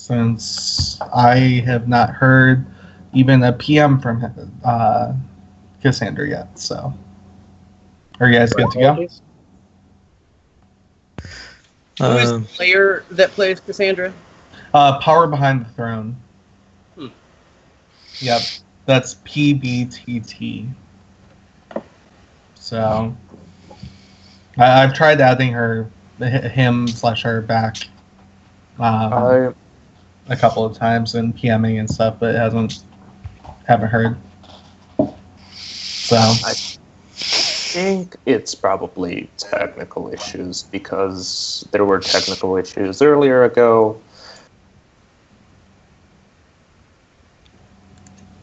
since I have not heard even a PM from Cassandra yet. So, are you guys My good to go? apologies. Who is the player that plays Cassandra? Power Behind the Throne. Yep, that's PBTT. So, I've tried adding him/her back a couple of times and PMing and stuff, but haven't heard. So I think it's probably technical issues because there were technical issues earlier ago.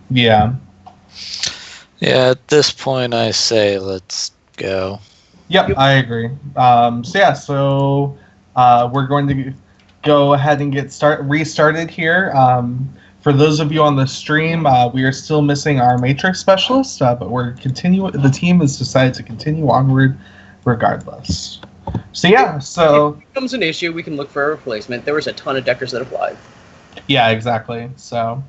Yeah. Yeah, at this point, I say let's go. Yep, I agree. So we're going to go ahead and get restarted here. For those of you on the stream, we are still missing our Matrix specialist, but the team has decided to continue onward regardless. So if it becomes an issue, we can look for a replacement. There was a ton of Deckers that applied. Yeah, exactly. So,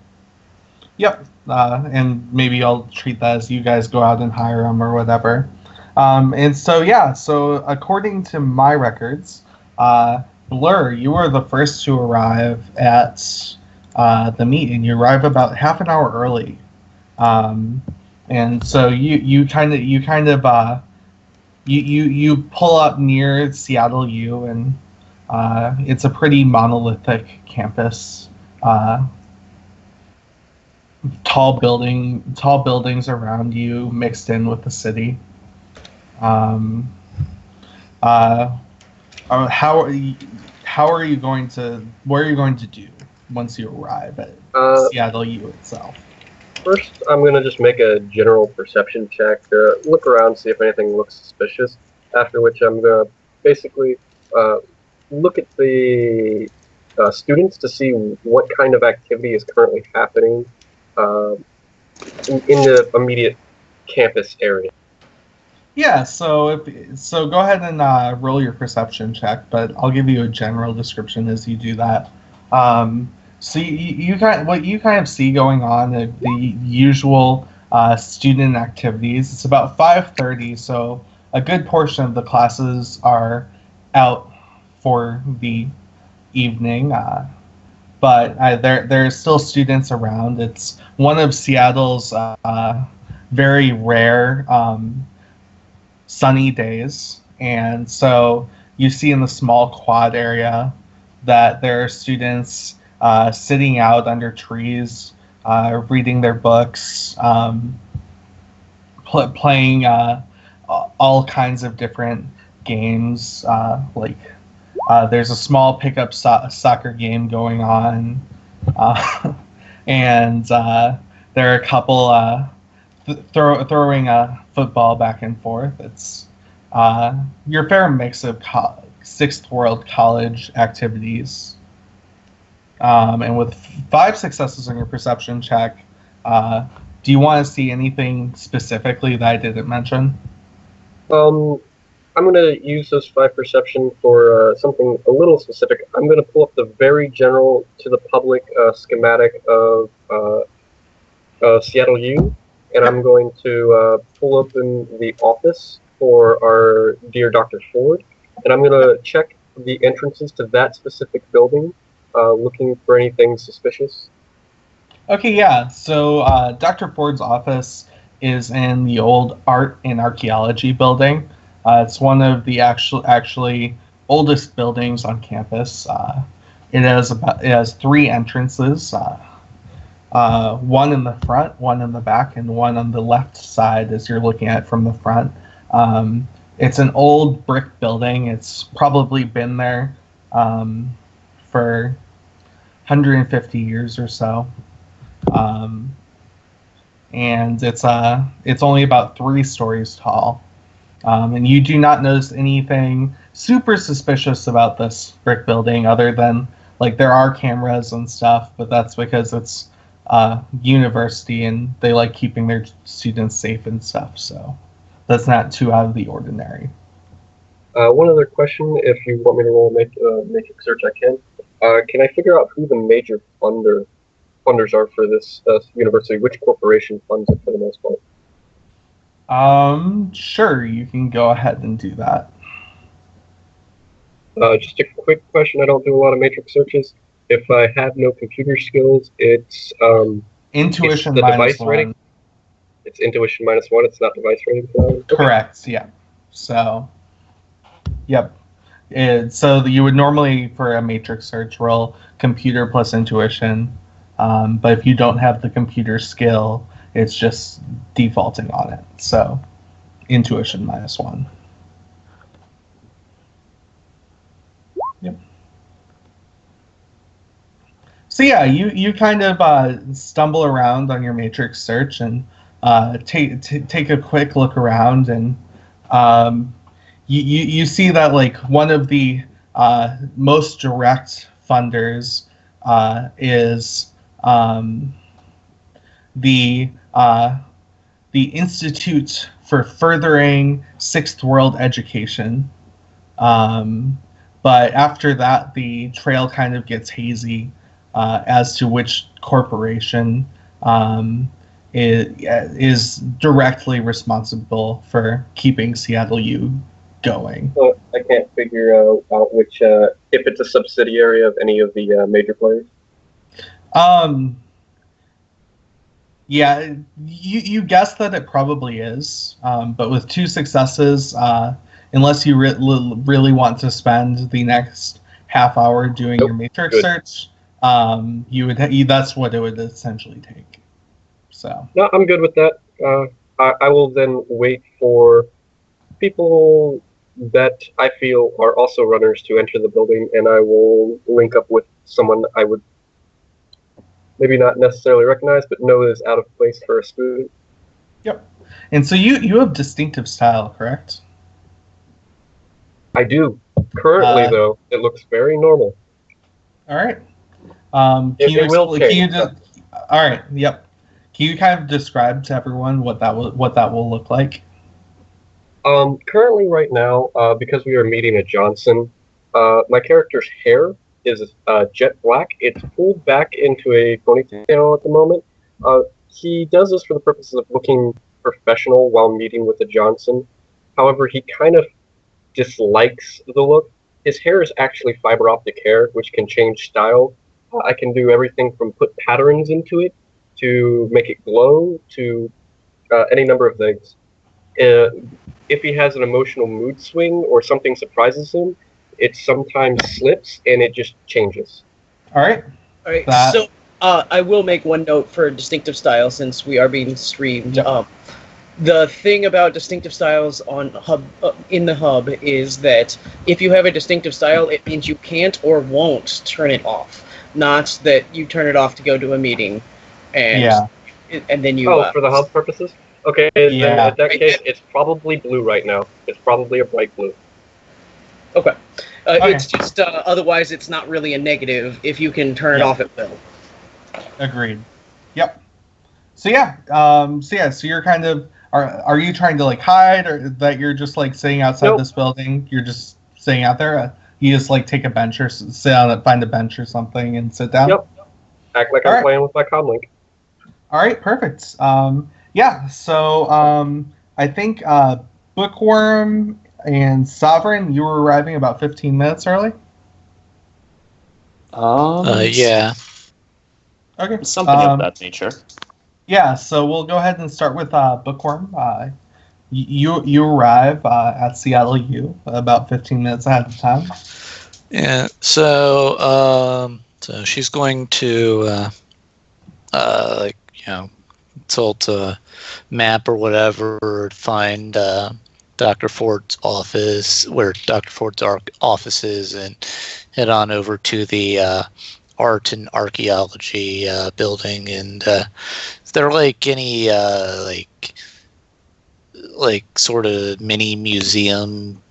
yep. And maybe I'll treat that as you guys go out and hire them or whatever. So according to my records, Blur, you were the first to arrive at the meet, and you arrive about half an hour early. And so you pull up near Seattle U, and it's a pretty monolithic campus. Tall buildings around you mixed in with the city. What are you going to do once you arrive at Seattle U itself? First, I'm going to just make a general perception check, look around, see if anything looks suspicious, after which I'm going to basically look at the students to see what kind of activity is currently happening in the immediate campus area. Yeah, so go ahead and roll your perception check, but I'll give you a general description as you do that. So what you kind of see going on, the usual student activities. It's about 5:30, so a good portion of the classes are out for the evening. But there's still students around. It's one of Seattle's very rare sunny days, and so you see in the small quad area that there are students sitting out under trees, reading their books, playing all kinds of different games. There's a small pickup soccer game going on, and there are a couple throwing a football back and forth. It's your fair mix of sixth world college activities. And with 5 successes on your perception check, do you want to see anything specifically that I didn't mention? I'm going to use those 5 perception for something a little specific. I'm going to pull up the very general to the public schematic of Seattle U, and I'm going to pull open the office for our dear Dr. Ford, and I'm going to check the entrances to that specific building, looking for anything suspicious. Okay, yeah. So Dr. Ford's office is in the old Art and Archaeology building. It's one of the actually oldest buildings on campus. It has 3 entrances. One in the front, one in the back, and one on the left side as you're looking at it from the front. It's an old brick building. It's probably been there for 150 years or so. And it's only about 3 stories tall. And you do not notice anything super suspicious about this brick building other than, like, there are cameras and stuff, but that's because it's university and they like keeping their students safe and stuff, so that's not too out of the ordinary. One other question, if you want me to roll a matrix search, I can. Can I figure out who the major funders are for this university? Which corporation funds it for the most part? Sure, you can go ahead and do that. Just a quick question. I don't do a lot of matrix searches. If I have no computer skills, it's Intuition the minus device rating. one. It's intuition -1. It's not device rating. Okay. Correct. Yeah. So, yep. So you would normally, for a matrix search, roll computer plus intuition. But if you don't have the computer skill, it's just defaulting on it. So intuition -1. Yep. So yeah, you kind of stumble around on your matrix search and take a quick look around, and you see that like one of the most direct funders is the the Institute for Furthering Sixth World Education. But after that, the trail kind of gets hazy as to which corporation is directly responsible for keeping Seattle U going. So I can't figure out which if it's a subsidiary of any of the major players. Yeah, you guess that it probably is, but with 2 successes, unless you really want to spend the next half hour doing your matrix search, that's what it would essentially take. So no, I'm good with that. I will then wait for people that I feel are also runners to enter the building, and I will link up with someone I would maybe not necessarily recognize, but know is out of place for a student. Yep. And so you have distinctive style, correct? I do. Currently, though, it looks very normal. All right. It will change. All right. Yep. Can you kind of describe to everyone what that will look like? Currently, right now, because we are meeting a Johnson, my character's hair is jet black. It's pulled back into a ponytail at the moment. He does this for the purposes of looking professional while meeting with the Johnson. However, he kind of dislikes the look. His hair is actually fiber optic hair, which can change style. I can do everything from put patterns into it to make it glow to any number of things. If he has an emotional mood swing or something surprises him, it sometimes slips and it just changes. All right. All right. So I will make one note for distinctive style since we are being streamed. Yep. The thing about distinctive styles on hub in the hub is that if you have a distinctive style, it means you can't or won't turn it off. Not that you turn it off to go to a meeting, and then you. For the hub purposes. Okay, then in that case, it's probably blue right now. It's probably a bright blue. Okay. It's just otherwise it's not really a negative. If you can turn it off, it will. Agreed. Yep. So yeah. So you're kind of are you trying to like hide, or that you're just like sitting outside this building? You're just sitting out there. You just like take a bench or sit down and find a bench or something and sit down. Yep. Act like I'm playing with my comlink. All right. Perfect. Yeah. So I think Bookworm and Sovereign, you were arriving about 15 minutes early. Yeah. Okay. Something of that nature. Yeah, so we'll go ahead and start with Bookworm. You arrive at Seattle U about 15 minutes ahead of time. Yeah. So she's going to consult a map or whatever, find Dr. Ford's office, where Dr. Ford's office is, and head on over to the art and archaeology building. And is there like any like sort of mini museum,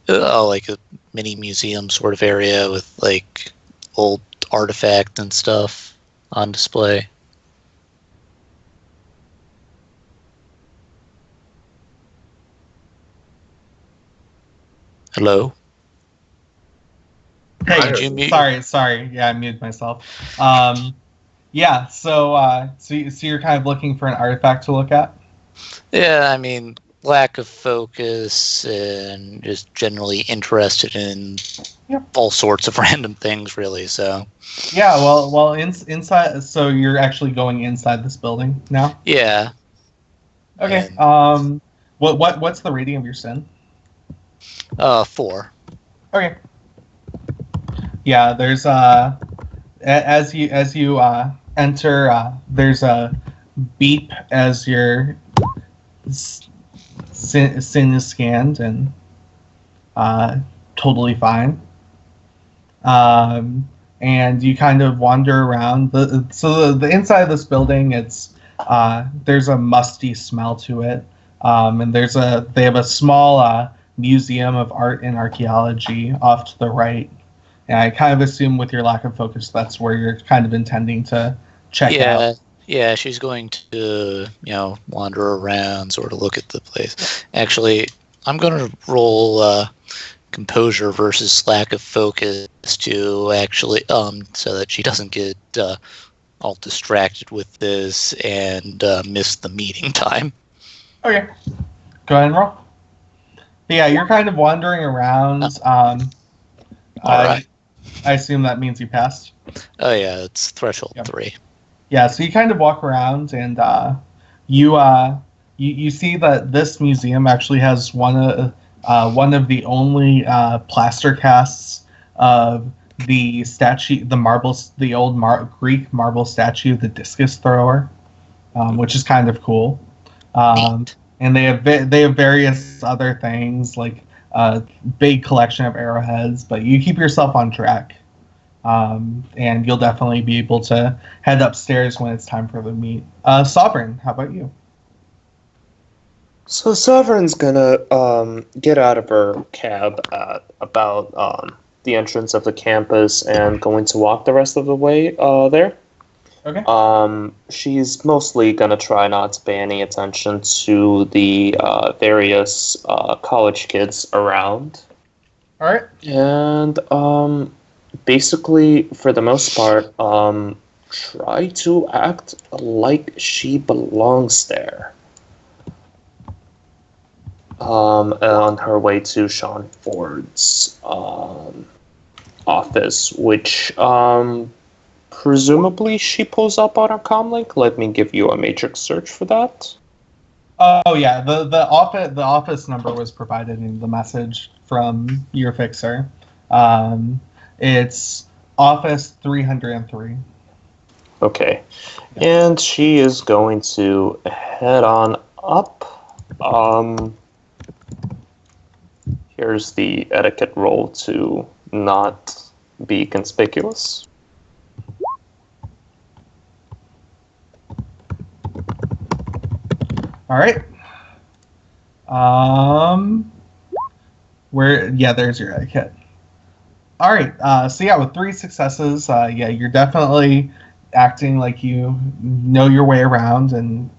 like a mini museum sort of area with like old artifact and stuff on display? Hello? Hey, I heard you mute? sorry. Yeah, I muted myself. Yeah, so you're kind of looking for an artifact to look at? Yeah, I mean, lack of focus and just generally interested in Yep. all sorts of random things, really. So, Yeah, well, inside. So you're actually going inside this building now. yeah. Okay. And, What's the rating of your sin? 4. Okay. Yeah, there's as you enter, there's a beep as your sin is scanned and totally fine. And you kind of wander around. The inside of this building, it's there's a musty smell to it, and they have a small museum of art and archaeology off to the right. And I kind of assume with your lack of focus, that's where you're kind of intending to check out. Yeah, she's going to, wander around, sort of look at the place. Actually, I'm going to roll composure versus lack of focus to actually, so that she doesn't get all distracted with this and miss the meeting time. Okay, go ahead and roll. But yeah, you're kind of wandering around. All right. I assume that means you passed. Oh yeah, it's threshold Yep. 3. Yeah, so you kind of walk around and you see that this museum actually has one of the only plaster casts of the statue, the old Greek marble statue, the discus thrower, which is kind of cool. Neat. And they have various other things like a big collection of arrowheads, but you keep yourself on track. And you'll definitely be able to head upstairs when it's time for the meet. Sovereign, how about you? So Sovereign's gonna get out of her cab at about the entrance of the campus and going to walk the rest of the way there. Okay. She's mostly gonna try not to pay any attention to the various college kids around. All right. And basically, for the most part, try to act like she belongs there. On her way to Sean Ford's office, which presumably she pulls up on her comlink. Let me give you a matrix search for that. Oh yeah, the office number was provided in the message from your fixer. It's office 303. Okay, and she is going to head on up. Here's the etiquette roll to not be conspicuous. All right. There's your etiquette. All right. So yeah, with 3 successes, you're definitely acting like you know your way around, and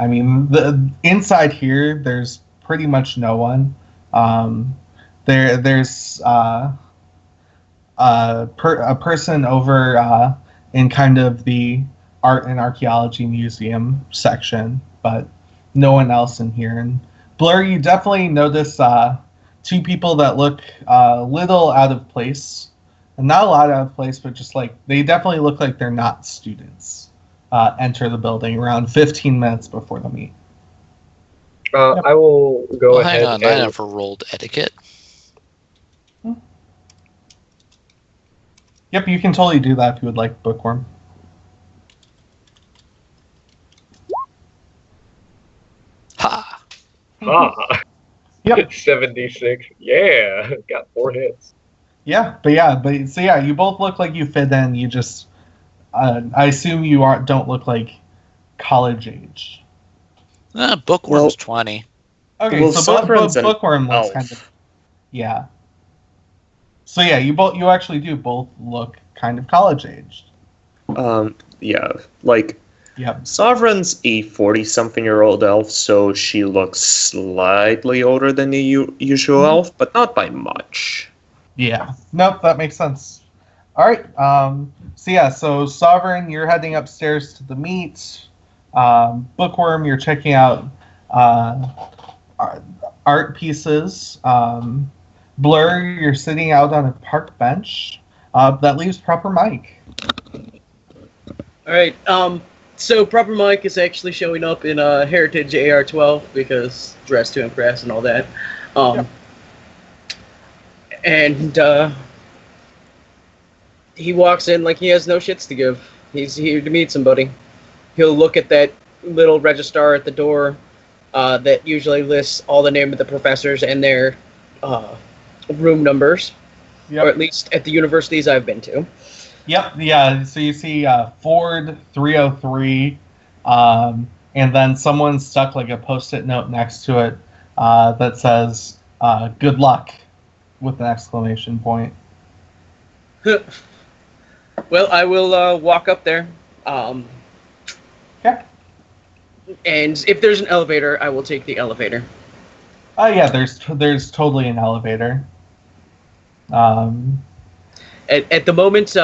I mean the inside here, there's pretty much no one. There's a person over in kind of the art and archaeology museum section, but no one else in here. And Blur, you definitely notice 2 people that look a little out of place. And not a lot out of place, but just like they definitely look like they're not students. Enter the building around 15 minutes before the meet. I will go Well, ahead hang on, I and never rolled etiquette. Yep, you can totally do that if you would like, Bookworm. Ha! Yep. 76. Yeah, got 4 hits. Yeah, you both look like you fit in. You just, I assume you don't look like college age. Bookworm's 20. Okay, Well, so Sovereign's an Bookworm looks elf. kind of, yeah. So yeah, you actually do both look kind of college aged. Yeah, like Yep. Sovereign's a 40-something-year-old elf, so she looks slightly older than the usual elf, but not by much. Yeah. Nope, that makes sense. All right. So Sovereign, you're heading upstairs to the meet. Bookworm, you're checking out ar- art pieces. Blur, you're sitting out on a park bench. That leaves Proper Mike. All right. So Proper Mike is actually showing up in a Heritage AR-12 because dress to impress and all that. Yep. And he walks in like he has no shits to give. He's here to meet somebody. He'll look at that little registrar at the door that usually lists all the name of the professors and their room numbers, Yep. or at least at the universities I've been to. Yep. Yeah. So you see Ford 303, and then someone stuck like a post-it note next to it that says "Good luck" with an exclamation point. Well, I will walk up there. Okay. And if there's an elevator, I will take the elevator. Yeah. There's totally an elevator. At the moment,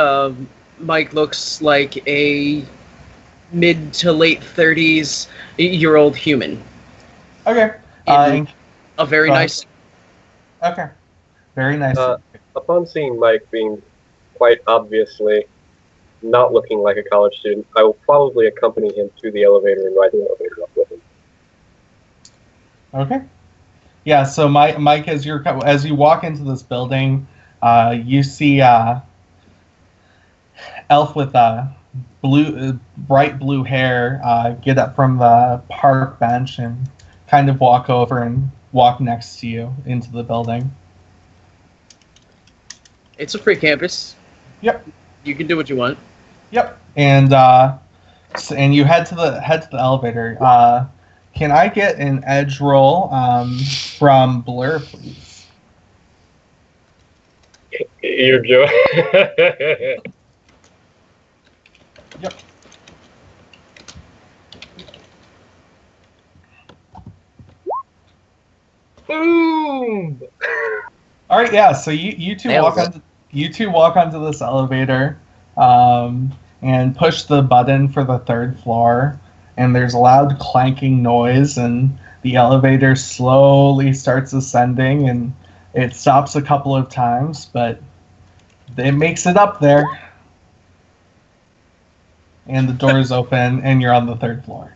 Mike looks like a mid to late 30s-year-old human. Okay. In a very nice. Okay. Very nice. Upon seeing Mike being quite obviously not looking like a college student, I will probably accompany him to the elevator and ride the elevator up with him. Okay. Yeah. So Mike, as you walk into this building, you see Elf with bright blue hair get up from the park bench and kind of walk over and walk next to you into the building. It's a free campus. Yep. You can do what you want. Yep. And you head to the elevator. Can I get an edge roll from Blur, please? You're joking. Yep. Boom! All right. Yeah. So you two Nailed walk onto this elevator, and push the button for the third floor. And there's a loud clanking noise, and the elevator slowly starts ascending, and it stops a couple of times, but it makes it up there. And the doors open, and you're on the third floor.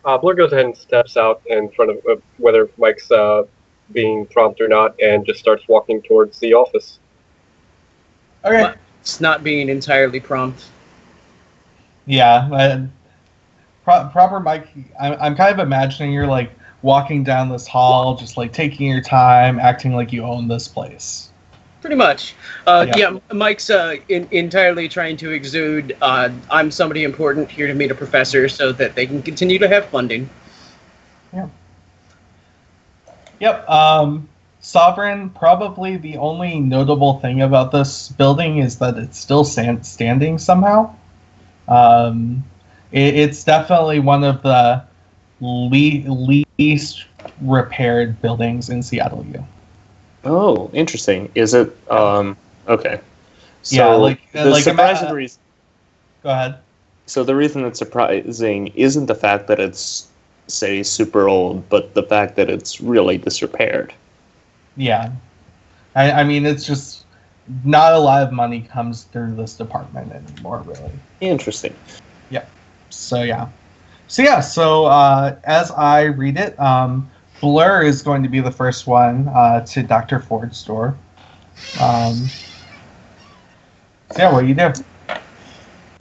Blur goes ahead and steps out in front of whether Mike's being prompt or not, and just starts walking towards the office. Okay. It's not being entirely prompt. Yeah. Proper Mike, I'm kind of imagining you're like walking down this hall, just like taking your time, acting like you own this place. Pretty much. Yeah. Mike's entirely trying to exude, I'm somebody important here to meet a professor so that they can continue to have funding. Yeah. Yep. Sovereign, probably the only notable thing about this building is that it's still standing somehow. It's definitely one of the least repaired buildings in Seattle U. Oh, interesting. Is it okay? So Yeah, like the surprising reason. Go ahead. So the reason it's surprising isn't the fact that it's, say, super old, but the fact that it's really disrepaired. Yeah, I mean, it's just not a lot of money comes through this department anymore, really. Interesting. So as I read it, Blur is going to be the first one to Dr. Ford's door. What do you do?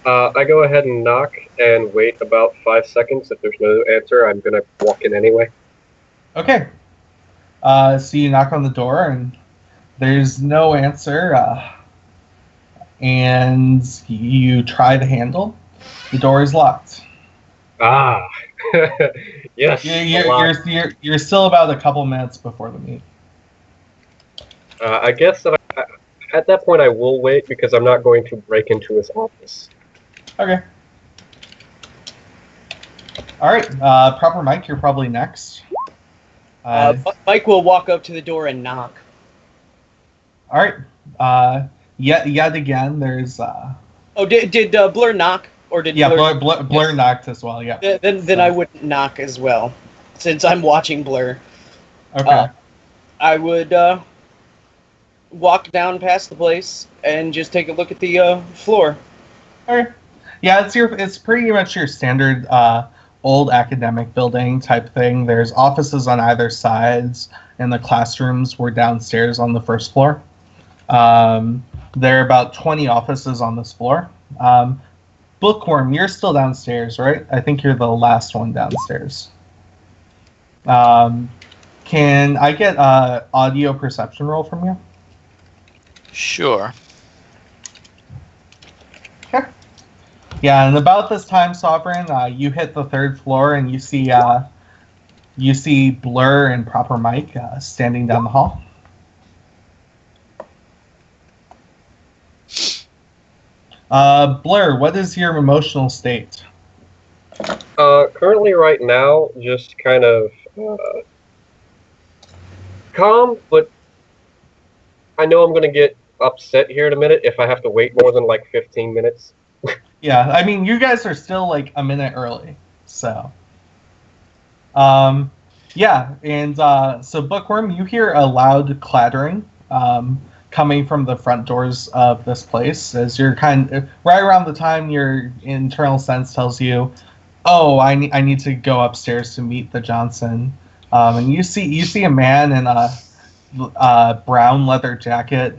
I go ahead and knock and wait about 5 seconds. If there's no answer, I'm gonna walk in anyway. Okay. So you knock on the door and there's no answer. And you try the handle. The door is locked. Ah, yes. You're still about a couple minutes before the meet. I guess that at that point I will wait because I'm not going to break into his office. Okay. All right. Proper Mike, you're probably next. Mike will walk up to the door and knock. All right. Yet again, there's. Did Blur knock, or did Blur knocked as well. Yeah. Then I wouldn't knock as well, since I'm watching Blur. Okay. I would walk down past the place and just take a look at the floor. Okay. Yeah, it's pretty much your standard old academic building type thing. There's offices on either sides, and the classrooms were downstairs on the first floor. There are about 20 offices on this floor. Bookworm, you're still downstairs, right? I think you're the last one downstairs. Can I get an audio perception roll from you? Sure. Okay. Yeah, and about this time, Sovereign, you hit the third floor and you see Blur and Proper Mike standing down the hall. Blur, what is your emotional state? Currently, right now, just kind of calm, but I know I'm going to get upset here in a minute if I have to wait more than like 15 minutes. Yeah, I mean, you guys are still like a minute early, so. Yeah, and so Bookworm, you hear a loud clattering coming from the front doors of this place as you're right around the time your internal sense tells you, oh, I need to go upstairs to meet the Johnson. And you see a man in a brown leather jacket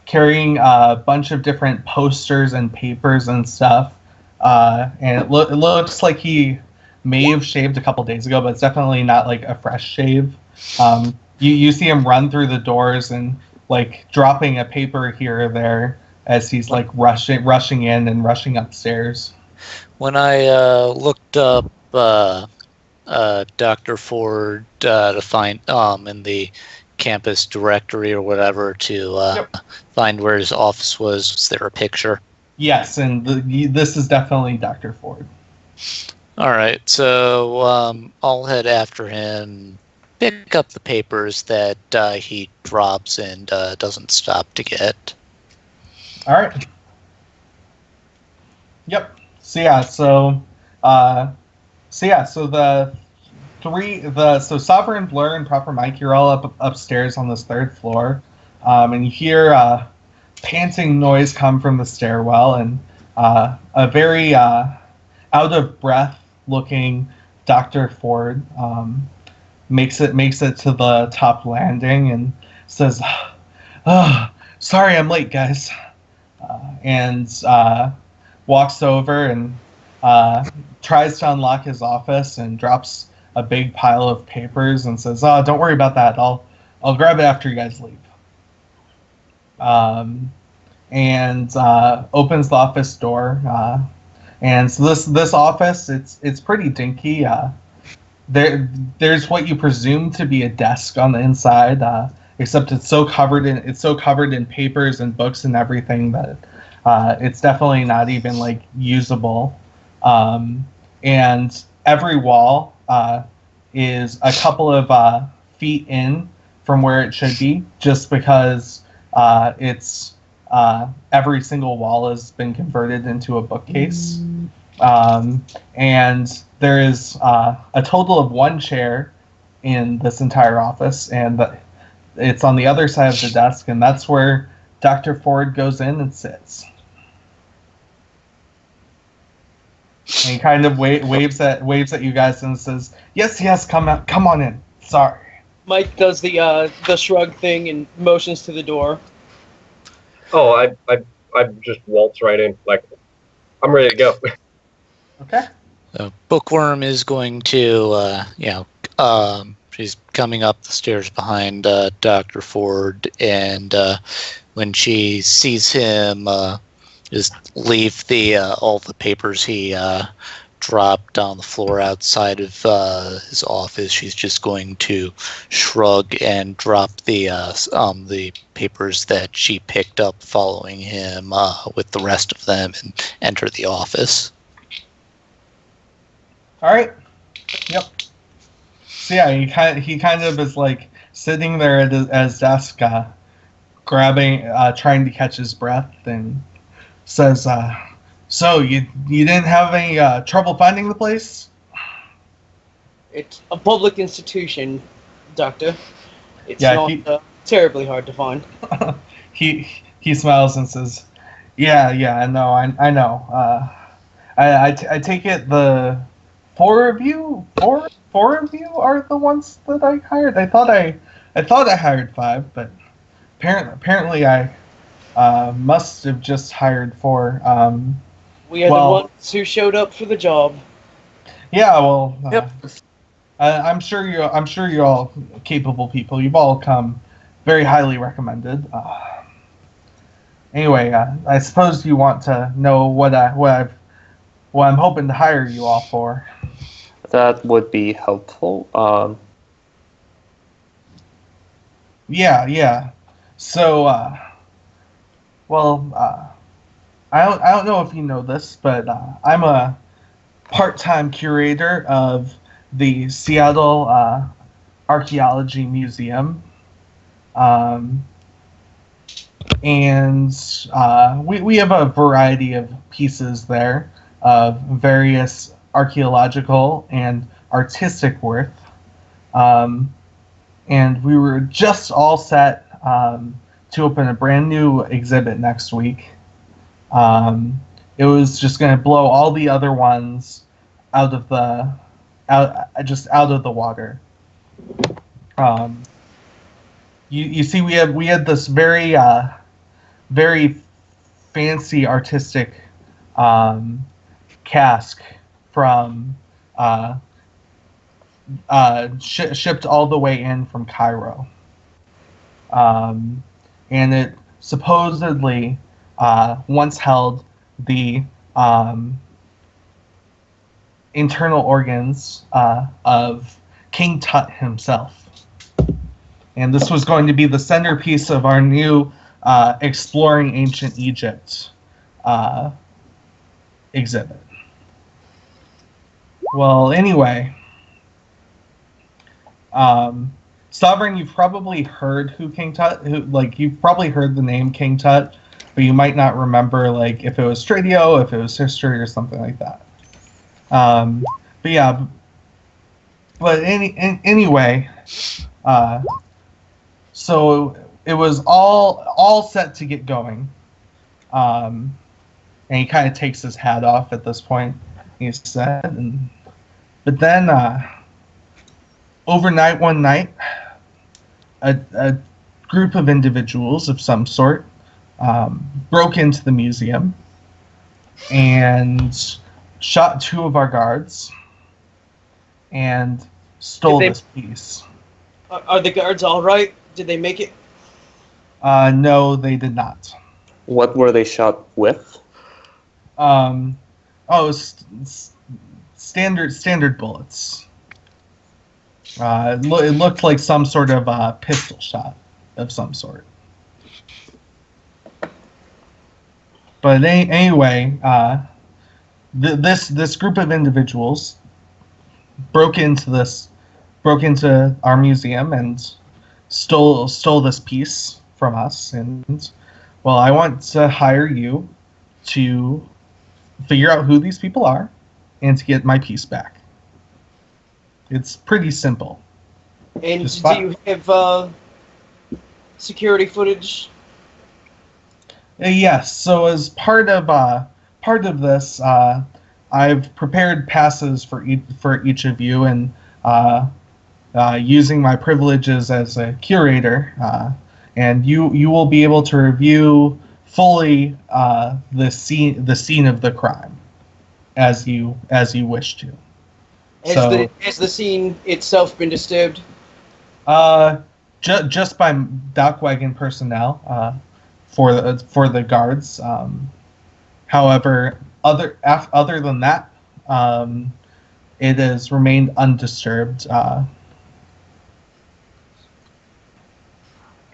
carrying a bunch of different posters and papers and stuff. And it looks like he may have shaved a couple days ago, but it's definitely not like a fresh shave. You see him run through the doors and like dropping a paper here or there as he's like rushing in and rushing upstairs. When I looked up Dr. Ford to find in the campus directory or whatever to find where his office was there a picture? Yes, and this is definitely Dr. Ford. All right, so I'll head after him, pick up the papers that he drops and doesn't stop to get. All right. Yep. So Sovereign, Blur, and Proper Mike, you're all upstairs on this third floor, and you hear panting noise come from the stairwell, and a very out of breath looking Dr. Ford makes it to the top landing and says, "Oh, sorry I'm late, guys," and walks over and tries to unlock his office and drops a big pile of papers and says, "Oh, don't worry about that. I'll grab it after you guys leave." And opens the office door. And so this office, it's pretty dinky. There's what you presume to be a desk on the inside, except it's so covered in papers and books and everything that it's definitely not even like usable. And every wall is a couple of feet in from where it should be, just because it's every single wall has been converted into a bookcase. And there is a total of one chair in this entire office, and it's on the other side of the desk, and that's where Dr. Ford goes in and sits. And he kind of waves at you guys and says, "Yes, come on in. Sorry." Mike does the shrug thing and motions to the door. Oh, I just waltz right in, like I'm ready to go. Okay. So Bookworm is going to, she's coming up the stairs behind Dr. Ford, and when she sees him, just leave all the papers he dropped on the floor outside of his office. She's just going to shrug and drop the papers that she picked up following him with the rest of them and enter the office. All right. Yep. yeah, he kind of is like sitting there at his desk, grabbing, trying to catch his breath, and says, "So you didn't have any trouble finding the place?" It's a public institution, Doctor. It's Yeah, not terribly hard to find. he smiles and says, "Yeah, no, I know. I take it the four of you are the ones that I hired. I thought I hired 5, but apparently I must have just hired 4. We are well- the ones who showed up for the job. Yeah, well, Yep. I'm sure you're all capable people. You've all come very highly recommended. Anyway, I suppose you want to know what I'm hoping to hire you all for. That would be helpful. Yeah. So, I don't know if you know this, but I'm a part-time curator of the Seattle Archaeology Museum, and we have a variety of pieces there of various archaeological and artistic worth, and we were just all set to open a brand new exhibit next week. It was just going to blow all the other ones out of the water. You see, we had this very fancy artistic cask from shipped all the way in from Cairo, and it supposedly once held the internal organs of King Tut himself. And this was going to be the centerpiece of our new Exploring Ancient Egypt exhibit. Well, anyway, Sovereign, you've probably heard who King Tut, you've probably heard the name King Tut, but you might not remember, like, if it was Tradio, if it was history, or something like that. Anyway, so it was all set to get going, and he kind of takes his hat off at this point. He said, but then overnight, one night, a group of individuals of some sort broke into the museum and shot 2 of our guards and stole this piece. Are the guards all right? Did they make it? No, they did not. What were they shot with? Standard bullets. It looked like some sort of pistol shot of some sort. But anyway, this group of individuals broke into our museum and stole this piece from us. And well, I want to hire you to figure out who these people are and to get my piece back. It's pretty simple. And do you have security footage? Yes. So as part of this, I've prepared passes for each of you, and using my privileges as a curator, and you will be able to review fully the scene of the crime as you wish to. Has the scene itself been disturbed? Just by dock wagon personnel for the guards. However, other than that, it has remained undisturbed.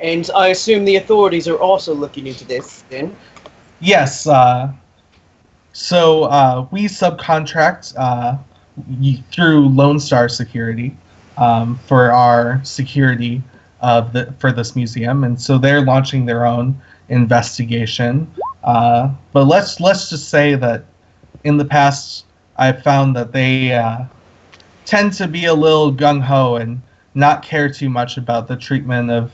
And I assume the authorities are also looking into this, then? Yes. So we subcontract through Lone Star Security for our security for this museum, and so they're launching their own investigation. But let's just say that in the past, I've found that they tend to be a little gung ho and not care too much about the treatment of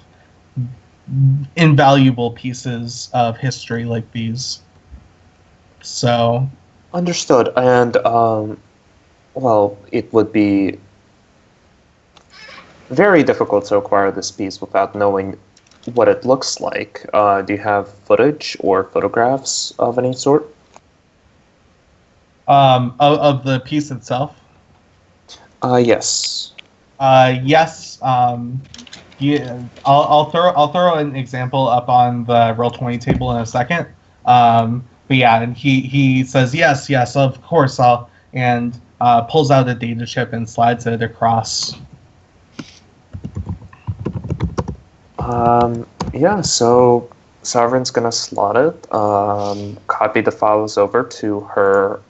invaluable pieces of history like these. So, Understood. And well, it would be very difficult to acquire this piece without knowing what it looks like. Do you have footage or photographs of any sort? of the piece itself. Yes. Yes. Yeah, I'll throw an example up on the Roll20 table in a second. But yeah, and he says yes, of course and pulls out a data chip and slides it across. Yeah, so Sovereign's gonna slot it, copy the files over to her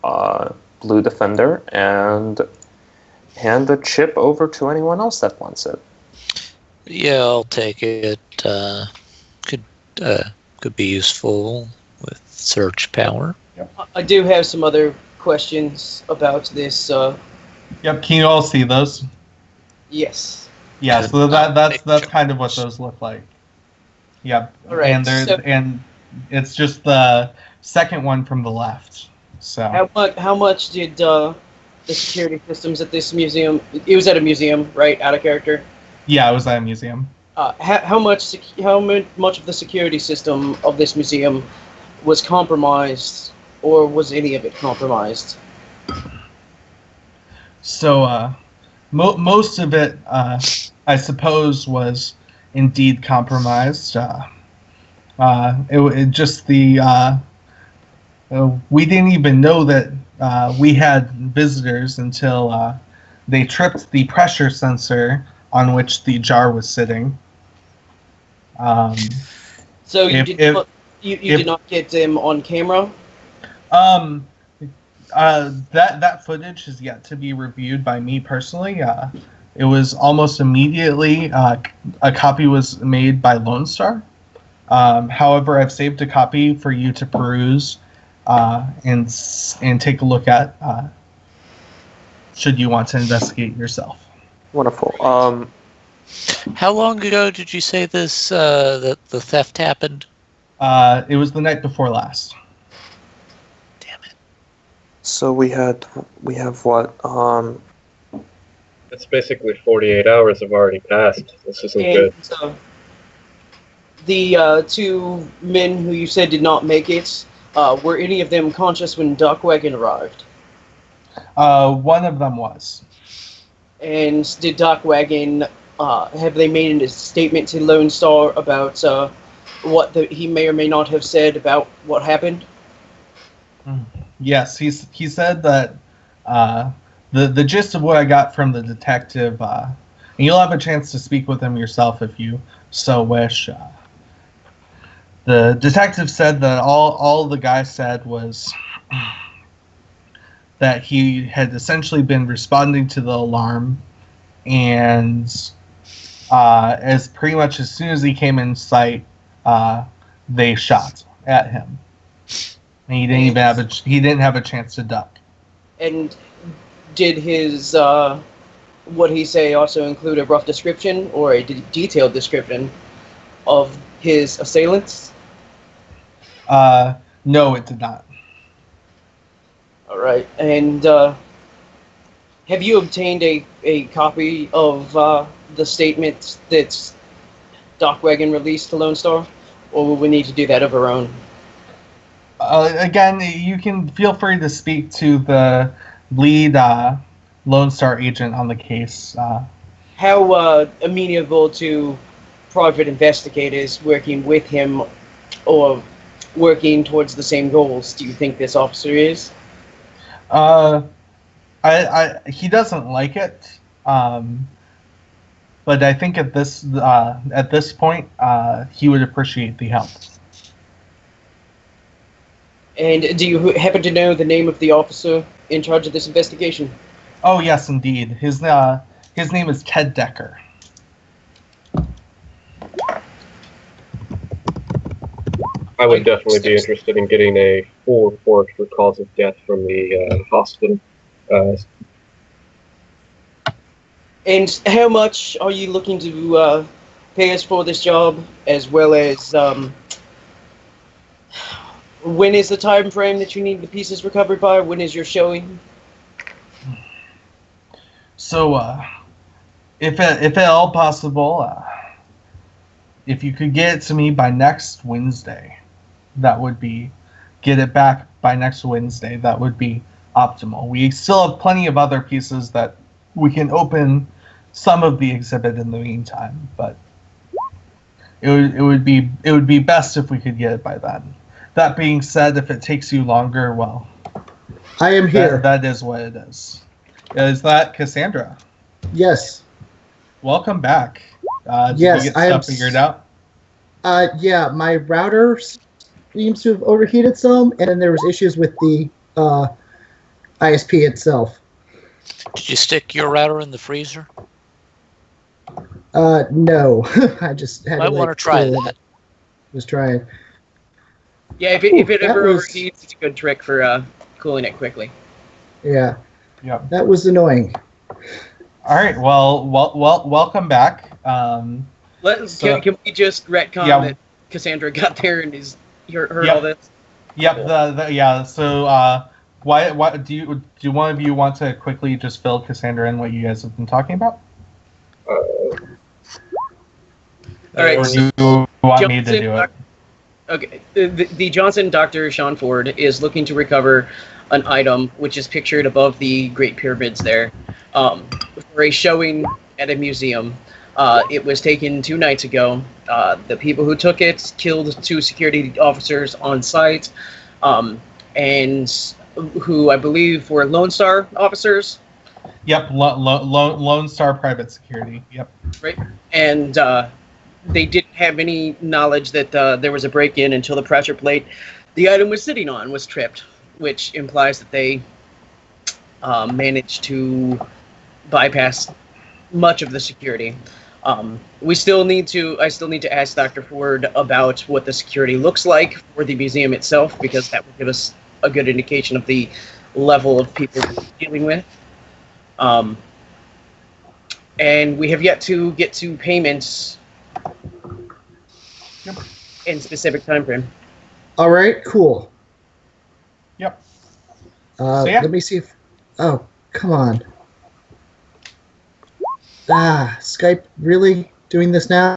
Blue Defender, and hand the chip over to anyone else that wants it. Yeah, I'll take it. Could be useful with search power. I do have some other questions about this. Yep, can you all see those? Yes. Yeah, so that's kind of what those look like. Yep. All right, and it's just the second one from the left. So How much did the security systems at this museum? It was at a museum, right? Out of character. yeah, it was at a museum. How much of the security system of this museum was compromised, or was any of it compromised? So most of it, I suppose, was indeed compromised. It just we didn't even know that we had visitors until they tripped the pressure sensor on which the jar was sitting. So you did not get them on camera? That footage is yet to be reviewed by me personally. It was almost immediately a copy was made by Lone Star. However, I've saved a copy for you to peruse and take a look at should you want to investigate yourself. Wonderful. How long ago did you say this that the theft happened? It was the night before last. Damn it. So we have what? It's basically 48 hours have already passed. This isn't good. The two men who you said did not make it, were any of them conscious when Dockwagon arrived? One of them was. And did Dockwagon, have they made a statement to Lone Star about what he may or may not have said about what happened? Yes, he said that the gist of what I got from the detective, and you'll have a chance to speak with him yourself if you so wish. The detective said that all the guy said was that he had essentially been responding to the alarm, and as pretty much as soon as he came in sight, they shot at him. And he didn't have a chance to duck. And did his what he say also include a rough description or a detailed description of his assailants? No, it did not. All right. And have you obtained a copy of the statement that Dockwagon released to Lone Star, or will we need to do that of our own? Again, you can feel free to speak to the lead Lone Star agent on the case. How amenable to private investigators working with him or working towards the same goals do you think this officer is? He doesn't like it, but I think at this point, he would appreciate the help. And do you happen to know the name of the officer in charge of this investigation? Oh yes, indeed. His His name is Ted Decker. I would definitely be interested in getting a full report for cause of death from the hospital. And how much are you looking to pay us for this job, as well as when is the time frame that you need the pieces recovered by? When is your showing? So, if at all possible, if you could get it to me by next Wednesday, that would be, get it back by next Wednesday, that would be optimal. We still have plenty of other pieces that we can open some of the exhibit in the meantime, but it would be best if we could get it by then. That being said, if it takes you longer, well, I am here. that is what it is. Is that Cassandra? Yes. Welcome back. Did Yes, you get I am stuff figured out? Yeah, my router seems to have overheated some, and then there was issues with the ISP itself. Did you stick your router in the freezer? No. I just had Might want to try that. Was trying. Yeah, if it that ever was- overheats, it's a good trick for cooling it quickly. Yeah, Yep. that was annoying. All right. Well, welcome back. Can we just retcon Yeah. that Cassandra got there and heard Yep. all this? Yep. Cool. Yeah. So, why do one of you want to quickly just fill Cassandra in what you guys have been talking about? All right. Or so do you want me to Johnson, do it? Okay. The Johnson Dr. Sean Ford is looking to recover an item which is pictured above the Great Pyramids there, for a showing at a museum. It was taken 2 nights ago. The people who took it killed 2 security officers on site, and who I believe were Lone Star officers. Yep. Lone Star Private Security. Yep. Right. And they didn't have any knowledge that there was a break-in until the pressure plate the item was sitting on was tripped, which implies that they managed to bypass much of the security. I still need to ask Dr. Ford about what the security looks like for the museum itself, because that will give us a good indication of the level of people we're dealing with. And we have yet to get to payments in specific time frame. All right, cool. Yep. Yeah. Let me see if... Oh, come on. Skype really doing this now?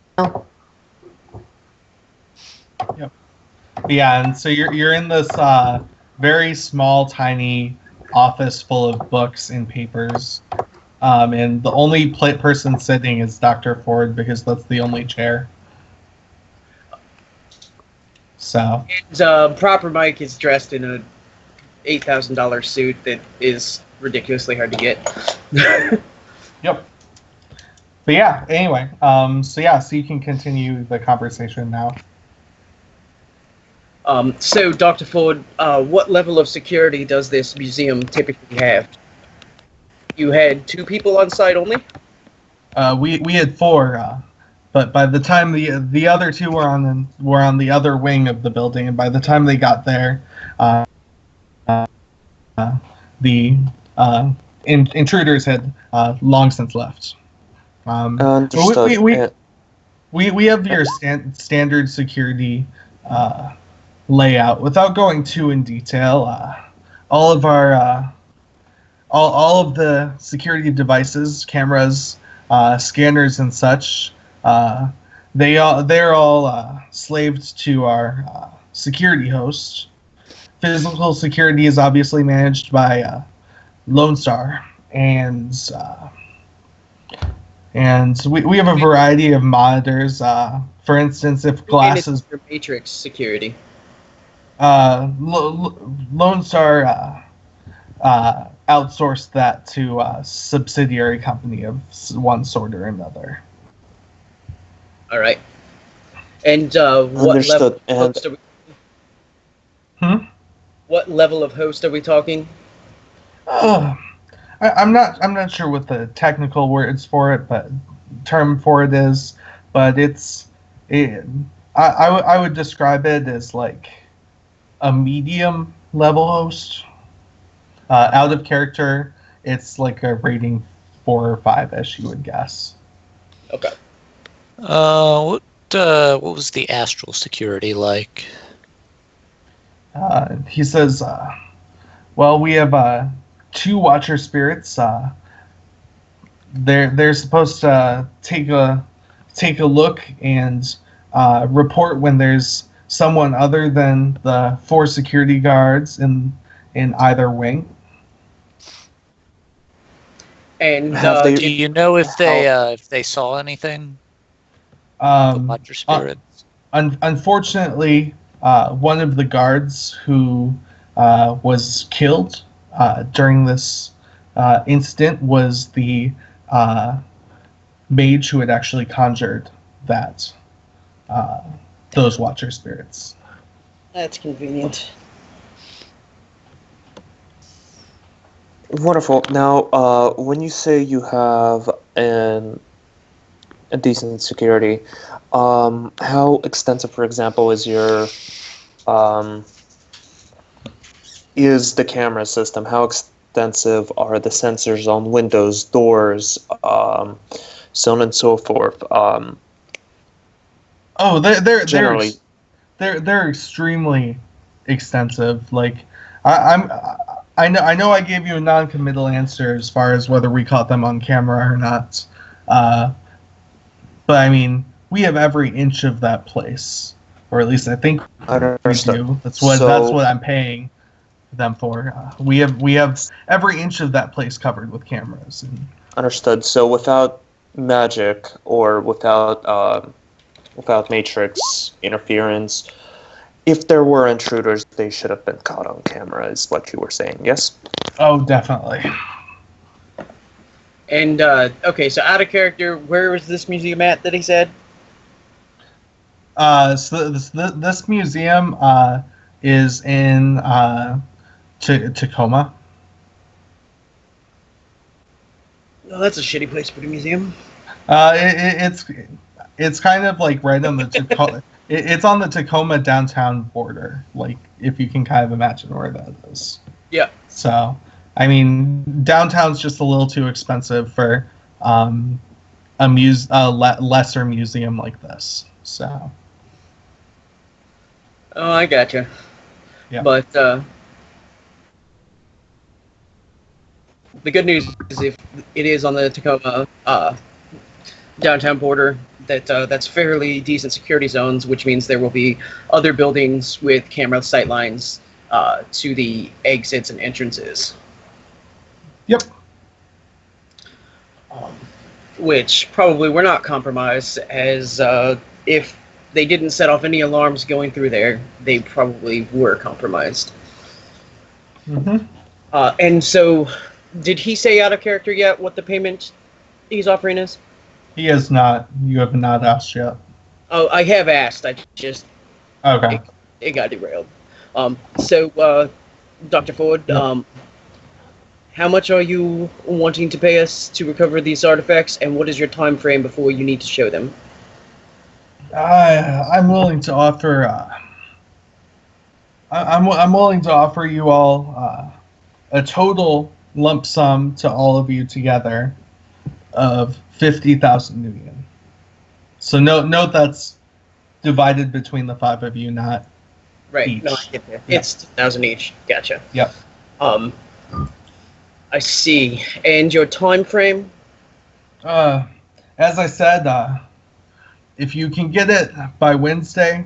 Yeah, and so you're in this very small, tiny office full of books and papers, and the only person sitting is Dr. Ford, because that's the only chair. So. And Proper Mike is dressed in a $8,000 suit that is ridiculously hard to get. Yep. But yeah, anyway, so you can continue the conversation now. So, Dr. Ford, what level of security does this museum typically have? You had 2 people on site only? We had 4, but by the time the other 2 were on the other wing of the building, and by the time they got there, the intruders had long since left. Understood. We have your standard security layout. Without going too in detail, all of our all of the security devices, cameras, scanners, and such, they're all slaved to our security host. Physical security is obviously managed by Lone Star, and we have a variety of monitors. For instance, if glass is your Matrix security. Lone Star outsourced that to a subsidiary company of one sort or another. All right. And what Understood. level of host are we? What level of host are we talking? I'm not sure what the technical words for it, but term for it is, but I would describe it as like a medium level host. Out of character, it's like a rating 4 or 5, as you would guess. Okay. What was the astral security like? He says, well, we have 2 Watcher spirits. They're supposed to take a look and report when there's someone other than the 4 security guards in either wing. And Do you know if they saw anything? The Watcher spirits. Unfortunately, one of the guards who was killed during this incident was the mage who had actually conjured those Watcher spirits. That's convenient. Wonderful. Now, when you say you have a decent security, how extensive, for example, is the camera system? How extensive are the sensors on windows, doors, so on and so forth? Generally, they're extremely extensive. Like I know I gave you a non-committal answer as far as whether we caught them on camera or not. But I mean, we have every inch of that place, or at least I think we do. That's what I'm paying them for. We have every inch of that place covered with cameras. Understood. So without magic or without matrix interference, if there were intruders, they should have been caught on camera, is what you were saying, yes? Oh, definitely. And okay, so out of character, where was this museum at that he said? So this museum is in Tacoma. Oh, that's a shitty place for the museum. It's kind of like right on the Tacoma. It's on the Tacoma downtown border, like if you can kind of imagine where that is. Yeah. So, I mean, downtown's just a little too expensive for a lesser museum like this. So. Oh, I gotcha. Yeah. But the good news is if it is on the Tacoma downtown border, that's fairly decent security zones, which means there will be other buildings with camera sight lines to the exits and entrances. Yep. Which probably were not compromised, as if they didn't set off any alarms going through there, they probably were compromised. Mm-hmm. And so, did he say out of character yet what the payment he's offering is? He has not. You have not asked yet. Oh, I have asked. I just Okay. it got derailed. So, Dr. Ford, Yep. how much are you wanting to pay us to recover these artifacts, and what is your time frame before you need to show them? I'm willing to offer. I'm willing to offer you all a total lump sum to all of you together of 50,000 new yen. So note that's divided between the 5 of you, not Right. each. No, I get that. It's 2,000 each. Gotcha. Yep. I see. And your time frame? As I said, if you can get it by Wednesday,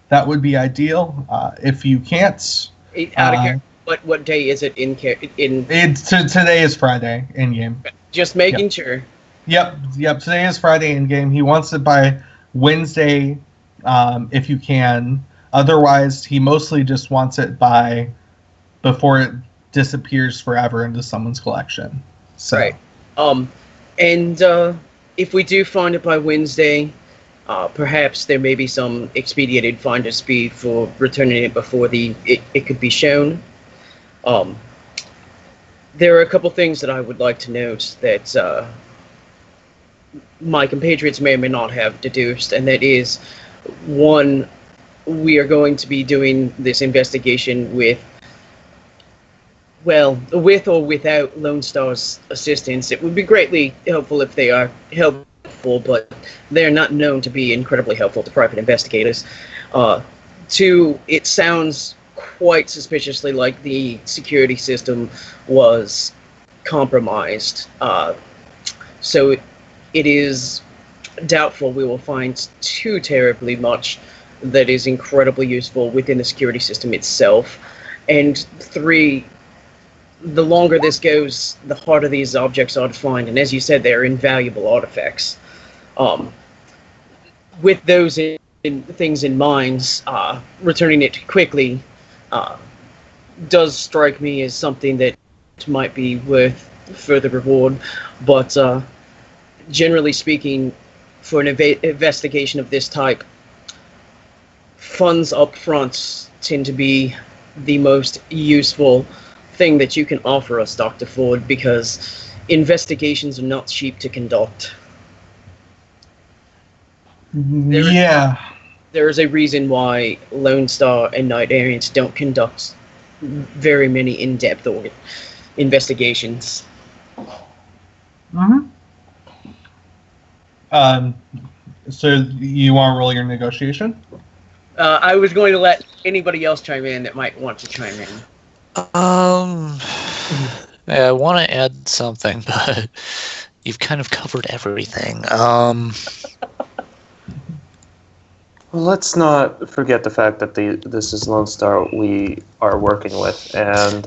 that would be ideal. If you can't, Out of character. What day is it in? today is Friday in game. Just making sure. Yep. Today is Friday in game. He wants it by Wednesday, if you can. Otherwise, he mostly just wants it before it disappears forever into someone's collection. So. Right. And if we do find it by Wednesday, perhaps there may be some expedited finder's fee for returning it before it could be shown. There are a couple things that I would like to note that my compatriots may or may not have deduced, and that is, one, we are going to be doing this investigation with or without Lone Star's assistance. It would be greatly helpful if they are helpful, but they're not known to be incredibly helpful to private investigators. Two, it sounds quite suspiciously like the security system was compromised. So it is doubtful we will find too terribly much that is incredibly useful within the security system itself. And three, the longer this goes, the harder these objects are to find. And as you said, they're invaluable artifacts. With those things in mind, returning it quickly does strike me as something that might be worth further reward. But generally speaking, for an investigation of this type, funds up front tend to be the most useful thing that you can offer us, Dr. Ford, because investigations are not cheap to conduct. Yeah. There is a reason why Lone Star and Night Arians don't conduct very many in-depth investigations. Mm-hmm. So you want to roll your negotiation? I was going to let anybody else chime in that might want to chime in. I want to add something, but you've kind of covered everything. Well, let's not forget the fact that this is Lone Star we are working with, and,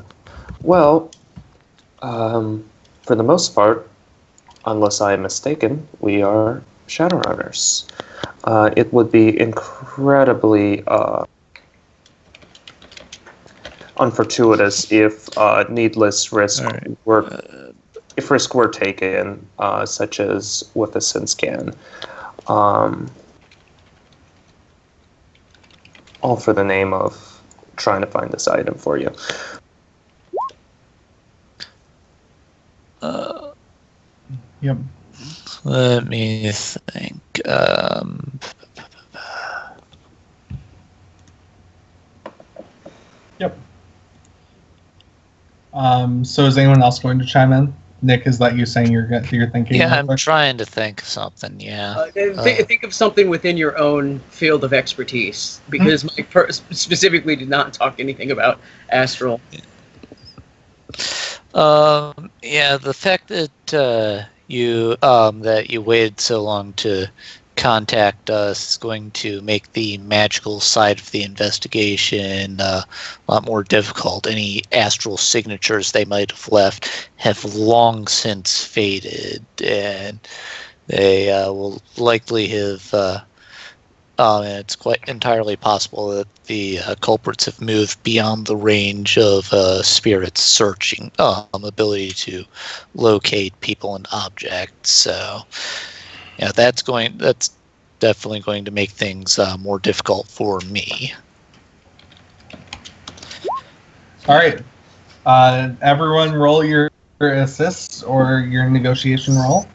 well, for the most part, unless I am mistaken, we are Shadowrunners. It would be incredibly unfortuitous if needless risk if risk were taken, such as with a SIN scan. All for the name of trying to find this item for you. Yep. Let me think. Yep. So is anyone else going to chime in? Nick, is that you saying you're thinking? Yeah, I'm trying to think of something. Yeah. Think of something within your own field of expertise, because Mike specifically did not talk anything about astral. Yeah, the fact that you waited so long to contact us is going to make the magical side of the investigation a lot more difficult. Any astral signatures they might have left have long since faded, and they will likely have. It's quite entirely possible that the culprits have moved beyond the range of spirits' searching ability to locate people and objects. So, yeah, that's definitely going to make things more difficult for me. All right. Everyone, roll your assists or your negotiation roll.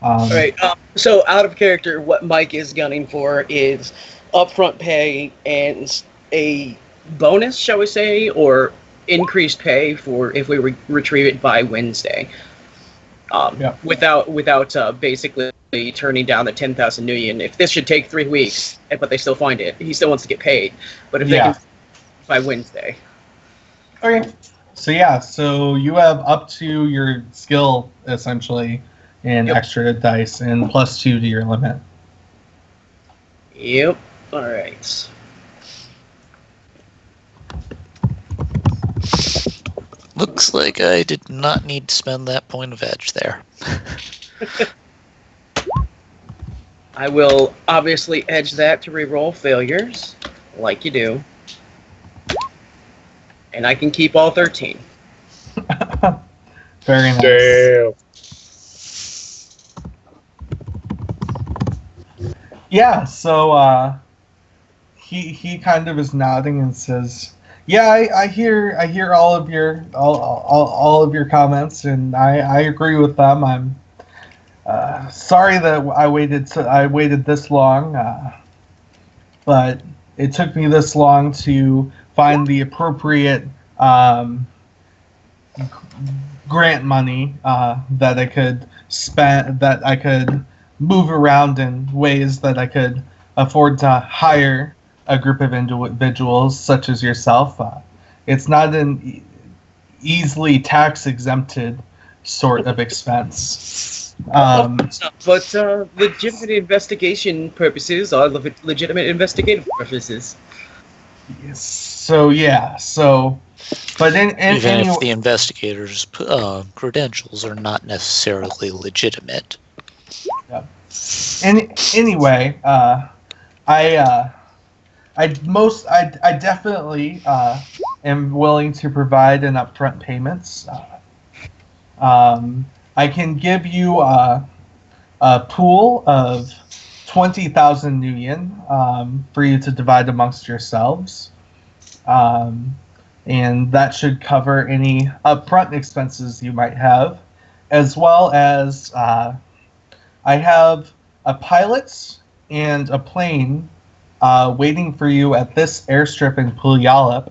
All right. So, out of character, what Mike is gunning for is upfront pay and a bonus, shall we say, or increased pay for if we retrieve it by Wednesday. Without basically turning down the 10,000 nuyen. If this should take 3 weeks, but they still find it, he still wants to get paid. But if they can by Wednesday. Okay. So you have up to your skill essentially, and extra dice, and +2 to your limit. Yep. All right. Looks like I did not need to spend that point of edge there. I will obviously edge that to reroll failures, like you do. And I can keep all 13. Very nice. Damn. Yeah, so he kind of is nodding and says, Yeah, I hear all of your comments, and I agree with them. I'm sorry that I waited this long, but it took me this long to find the appropriate um, grant money that I could spend, that I could move around in ways that I could afford to hire a group of individuals such as yourself. It's not an easily tax exempted sort of expense. But legitimate investigation purposes are legitimate investigative purposes. So yeah, but Even anyway, if the investigators' credentials are not necessarily legitimate. anyway, I definitely am willing to provide an upfront payments. I can give you a pool of 20,000 new yen for you to divide amongst yourselves. And that should cover any upfront expenses you might have, as well as I have a pilot and a plane waiting for you at this airstrip in Puyallup.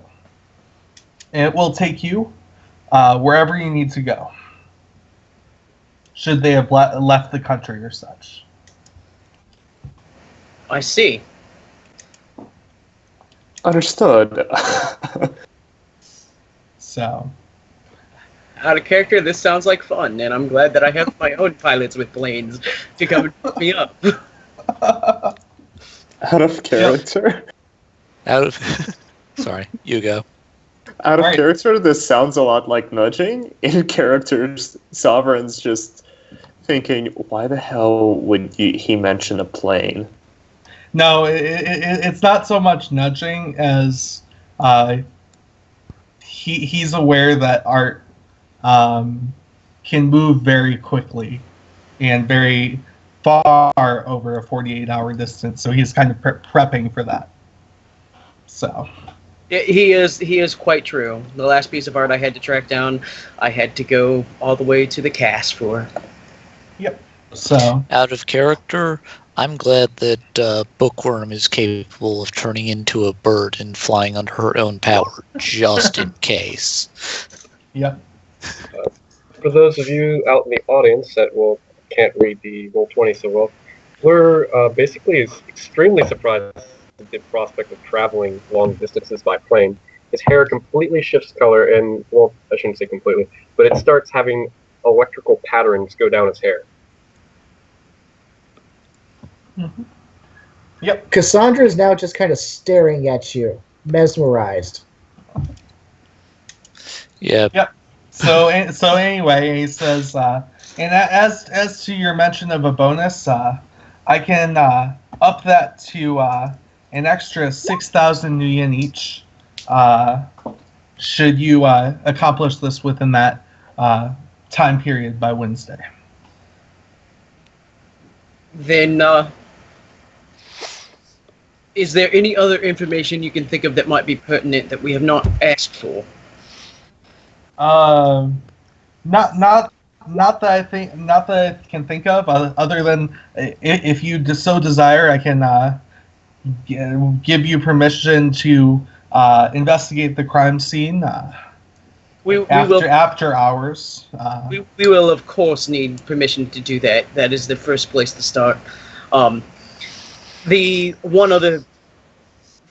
It will take you wherever you need to go, should they have left the country or such. I see. Understood. So, Out of character, this sounds like fun, and I'm glad that I have my own pilots with planes to come and pick me up. Out of character? Out of sorry, you go. Out of Right. character, this sounds a lot like nudging. In characters, Sovereign's just thinking, why the hell would he mention a plane? no, it's not so much nudging as he's aware that art can move very quickly and very far over a 48-hour distance, so he's kind of prepping for that. So, He is quite true. The last piece of art I had to track down, I had to go all the way to the cast for. yep. So, Out of character, I'm glad that Bookworm is capable of turning into a bird and flying under her own power, just in case. yep. For those of you out in the audience that can't read the Roll20 so well, we're basically extremely surprised at the prospect of traveling long distances by plane. His hair completely shifts color, and, well, I shouldn't say completely, but it starts having electrical patterns go down his hair. Mm-hmm. Yep. Cassandra is now just kind of staring at you, mesmerized. Yeah. Yep. So anyway, he says, and as to your mention of a bonus, I can up that to an extra 6,000 new yen each. Should you accomplish this within that time period by Wednesday? Then, is there any other information you can think of that might be pertinent that we have not asked for? Not that I can think of. Other than if you so desire, I can give you permission to investigate the crime scene after hours. We will, of course, need permission to do that. That is the first place to start. The one other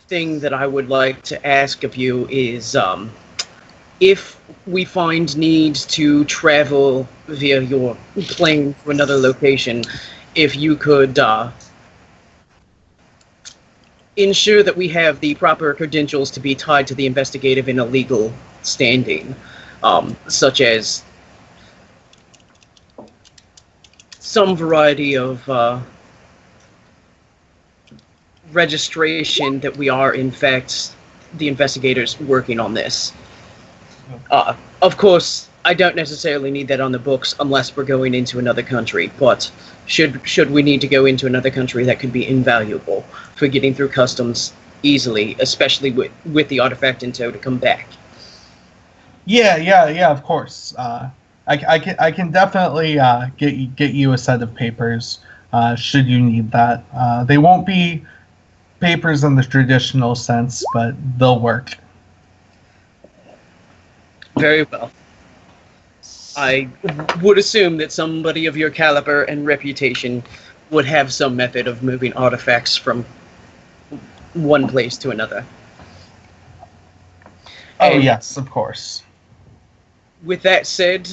thing that I would like to ask of you is, if we find need to travel via your plane to another location, if you could ensure that we have the proper credentials to be tied to the investigative and illegal standing, such as some variety of registration that we are, in fact, the investigators working on this. Of course, I don't necessarily need that on the books unless we're going into another country, but should we need to go into another country, that could be invaluable for getting through customs easily, especially with the artifact in tow to come back. Yeah, of course. I can definitely get you a set of papers should you need that. They won't be papers in the traditional sense, but they'll work. Very well. I would assume that somebody of your caliber and reputation would have some method of moving artifacts from one place to another. Oh, And yes, of course. with that said,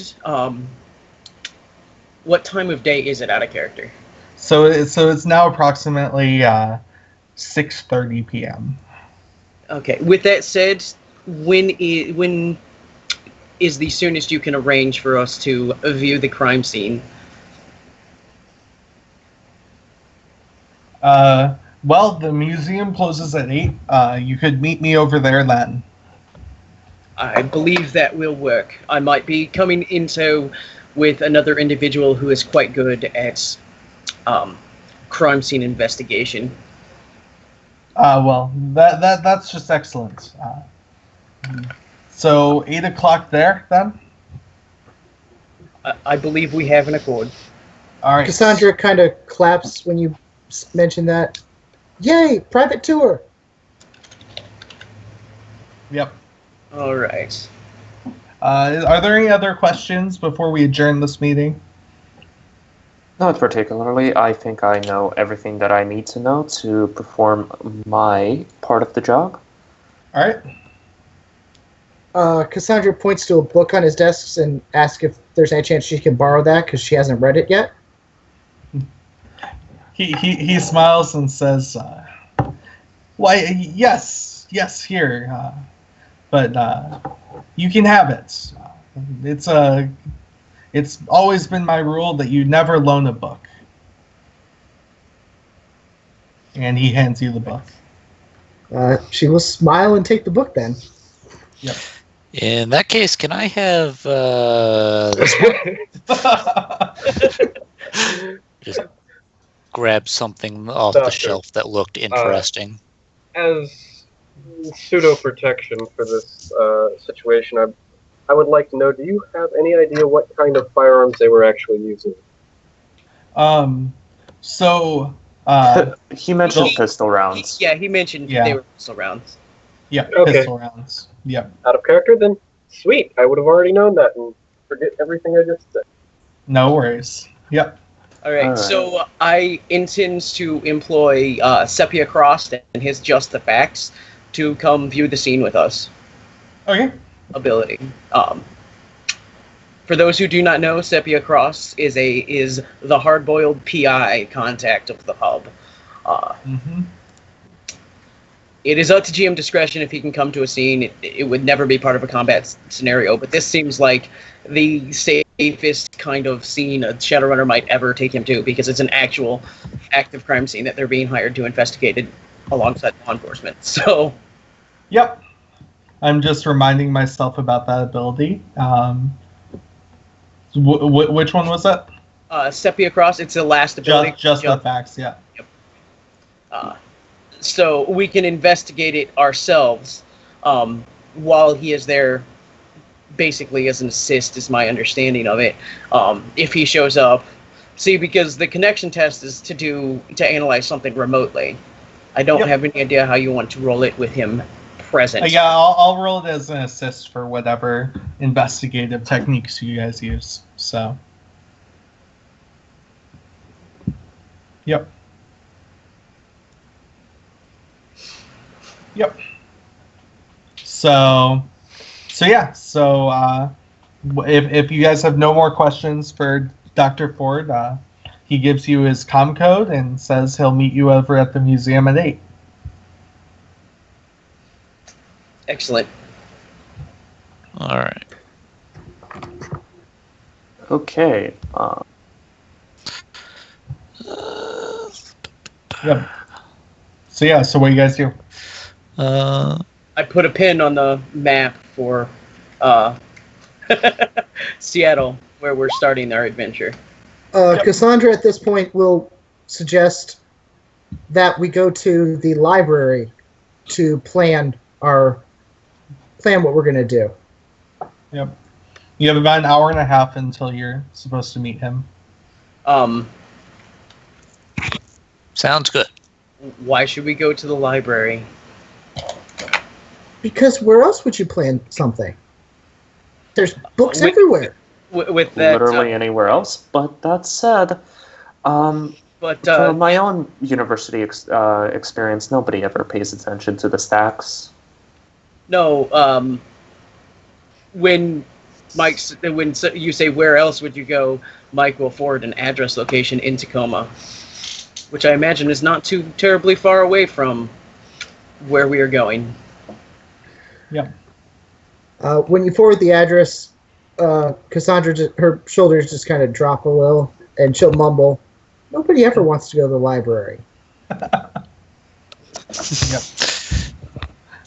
what time of day is it out of character? So it's now approximately 6:30 p.m. Okay. With that said, when is the soonest you can arrange for us to view the crime scene? Well, the museum closes at 8. You could meet me over there then. I believe that will work. I might be coming into with another individual who is quite good at crime scene investigation. Well, that's just excellent. So 8 o'clock there then. I believe we have an accord. All right. Cassandra kind of claps when you mention that. Yay, private tour. Yep. All right. Are there any other questions before we adjourn this meeting? Not particularly. I think I know everything that I need to know to perform my part of the job. All right. Cassandra points to a book on his desk and asks if there's any chance she can borrow that because she hasn't read it yet. He smiles and says, "Why, yes, here, but you can have it. It's always been my rule that you never loan a book." And he hands you the book. She will smile and take the book then. Yep. In that case, can I have this one? Just grab something off the Doctor. shelf that looked interesting. As pseudo protection for this situation, I would like to know: do you have any idea what kind of firearms they were actually using? So He mentioned He- pistol rounds. He mentioned Yeah. they were pistol rounds. yeah, Okay. pistol rounds. Yep. Out of character, then? Sweet. I would have already known that and forget everything I just said. No worries. Yep. All right. Alright. So I intend to employ Sepia Cross and his Just the Facts to come view the scene with us. Okay. Ability. For those who do not know, Sepia Cross is the hard-boiled PI contact of the hub. Mm-hmm. It is up to GM discretion if he can come to a scene. It would never be part of a combat scenario, but this seems like the safest kind of scene a Shadowrunner might ever take him to, because it's an actual active crime scene that they're being hired to investigate it alongside law enforcement. So, Yep. I'm just reminding myself about that ability. Which one was that? Sepia Cross, it's the last ability. Just the facts. Yeah. So we can investigate it ourselves while he is there, basically as an assist, is my understanding of it. If he shows up, see, because the connection test is to analyze something remotely. I don't Yep. have any idea how you want to roll it with him present. Yeah, I'll roll it as an assist for whatever investigative techniques you guys use. So. Yep. Yep. So yeah. So if you guys have no more questions for Dr. Ford, he gives you his comm code and says he'll meet you over at the museum at 8. Excellent. All right. Okay. Yep. So yeah. So what you guys do? I put a pin on the map for Seattle, where we're starting our adventure. Cassandra at this point will suggest that we go to the library to plan what we're going to do. Yep. You have about an hour and a half until you're supposed to meet him. Sounds good. Why should we go to the library? Because where else would you plan something? There's books With- everywhere. With that, Literally anywhere else. But that said, from my own university experience, nobody ever pays attention to the stacks. no. When you say where else would you go, Mike will forward an address location in Tacoma, which I imagine is not too terribly far away from where we are going. Yep. When you forward the address, Cassandra, her shoulders just kind of drop a little, and she'll mumble, "Nobody ever wants to go to the library." Yep.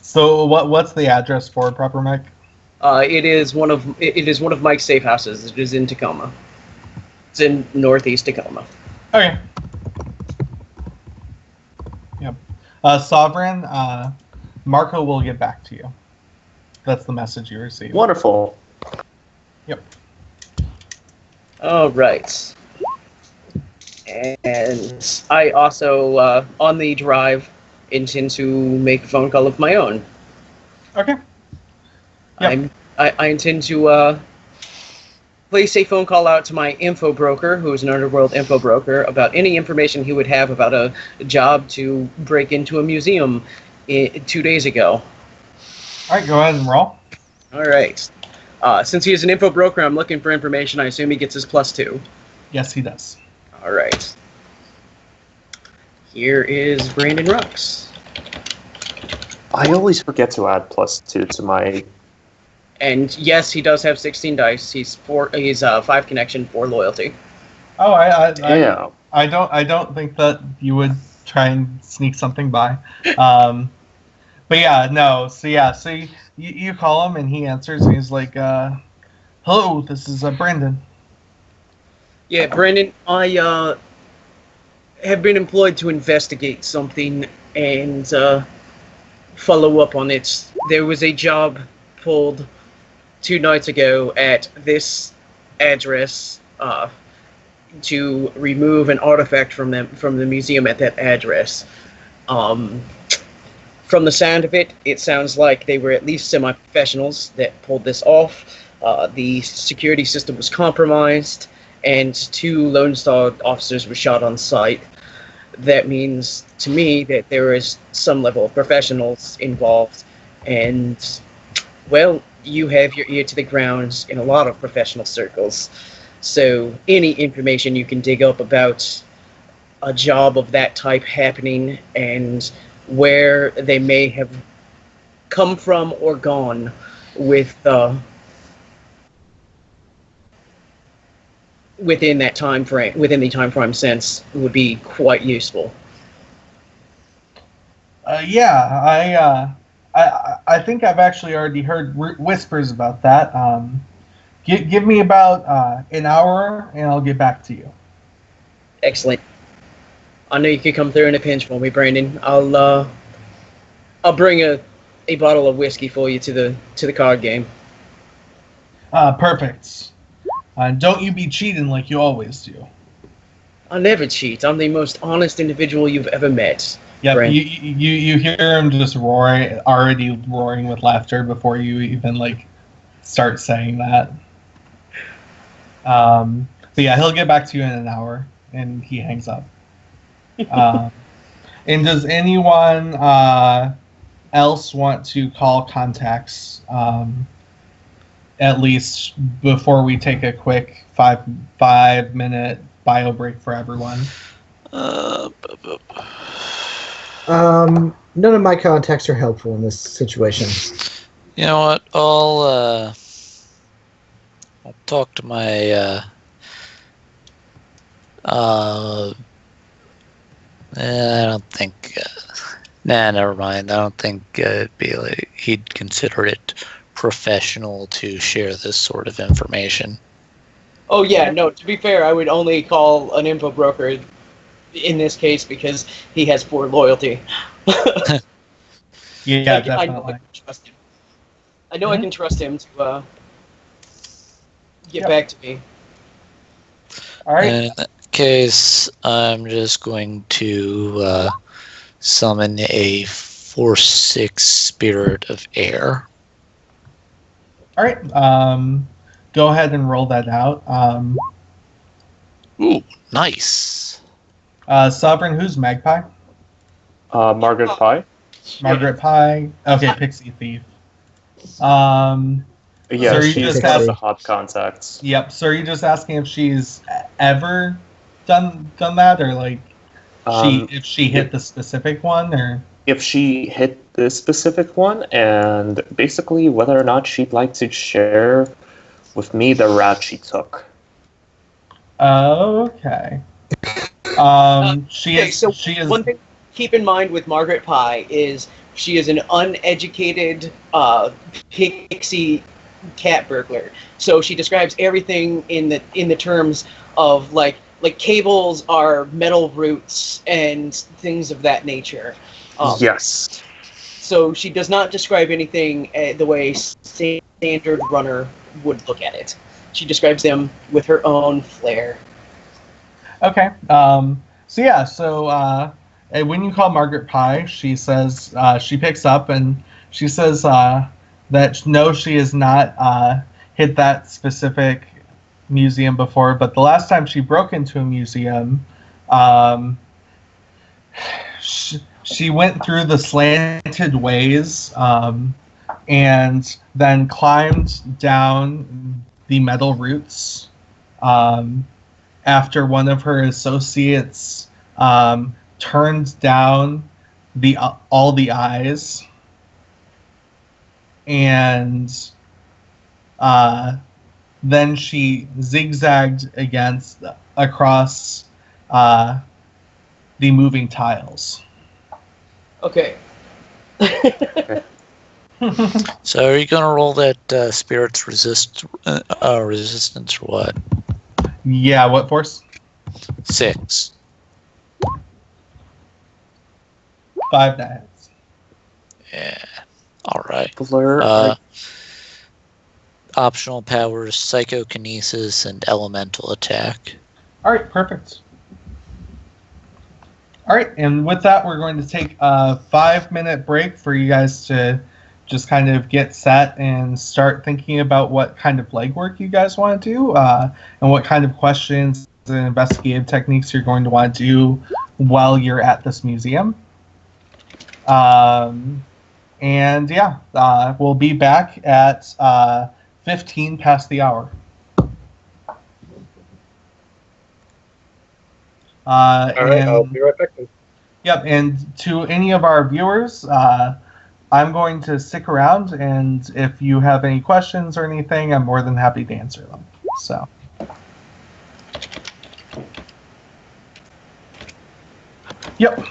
So what's the address for Proper Mike? It is one of Mike's safe houses. It is in Tacoma. It's in northeast Tacoma. Okay. Yep. Sovereign, Marco will get back to you. That's the message you received. Wonderful. Yep. All right. And I also, on the drive, intend to make a phone call of my own. Okay. Yep. I intend to place a phone call out to my info broker, who is an underworld info broker, about any information he would have about a job to break into a museum 2 days ago. All right, go ahead and roll. All right. Since he is an info broker, I'm looking for information. I assume he gets his +2. Yes, he does. All right. Here is Brandon Rux. I always forget to add +2 to my. And yes, he does have 16 dice. He's 5 connection, 4 loyalty. Oh, Yeah. I don't think that you would try and sneak something by. But yeah, no. So yeah, so you call him and he answers and he's like, "Hello, this is Brandon." Yeah, Brandon, I have been employed to investigate something and follow up on it. There was a job pulled 2 nights ago at this address to remove an artifact from the museum at that address. From the sound of it, it sounds like they were at least semi-professionals that pulled this off. The security system was compromised, and 2 Lone Star officers were shot on site. That means to me that there is some level of professionals involved, and, well, you have your ear to the ground in a lot of professional circles. So any information you can dig up about a job of that type happening and where they may have come from or gone with within the time frame sense would be quite useful. Yeah, I think I've actually already heard whispers about that. Give me about an hour and I'll get back to you. Excellent. I know you could come through in a pinch for me, Brandon. I'll bring a bottle of whiskey for you to the card game. Perfect. Don't you be cheating like you always do. I never cheat. I'm the most honest individual you've ever met. Yeah, Brandon. you hear him just already roaring with laughter before you even start saying that. But yeah, he'll get back to you in an hour, and he hangs up. And does anyone else want to call contacts at least before we take a quick 5-minute bio break for everyone? None of my contacts are helpful in this situation. You know what? I'll talk to my I don't think. Never mind. I don't think it'd be he'd consider it professional to share this sort of information. Oh yeah, no, to be fair, I would only call an info broker in this case because he has 4 loyalty. Yeah, I know definitely. I can trust him. I know I can trust him to get Yep. back to me. All right. In that case, I'm just going to summon a 4/6 Spirit of Air. All right. Go ahead and roll that out. Ooh, nice. Sovereign, who's Magpie? Margaret Pie? Margaret Pie. Okay, Pixie Thief. Yeah, So are you she's just one of the asking- hot contacts. Yep. So are you just asking if she's ever done that, or like if she hit the specific one, or? If she hit this specific one, and basically whether or not she'd like to share with me the route she took. Oh, okay. She Okay, is. so She is. one thing to keep in mind with Margaret Pye is she is an uneducated pixie cat burglar. So she describes everything in the terms of like cables are metal roots and things of that nature. Yes. So she does not describe anything the way standard runner would look at it. She describes them with her own flair. Okay. So yeah. So and when you call Margaret Pie, she says she picks up and she says that no, she has not hit that specific museum before, but the last time she broke into a museum, she went through the slanted ways and then climbed down the metal roots. After one of her associates turned down all the eyes, and then she zigzagged across the moving tiles. Okay. So are you going to roll that Spirit's resistance or what? Yeah, what force? 6. 5 that hits. Yeah. All right. Blur. Optional powers: psychokinesis and elemental attack. All right, perfect. All right, and with that, we're going to take a 5-minute break for you guys to just kind of get set and start thinking about what kind of legwork you guys want to do and what kind of questions and investigative techniques you're going to want to do while you're at this museum. And yeah, we'll be back at 15 past the hour. All right, I'll be right back then. Yep, and to any of our viewers, I'm going to stick around, and if you have any questions or anything, I'm more than happy to answer them. So. Yep.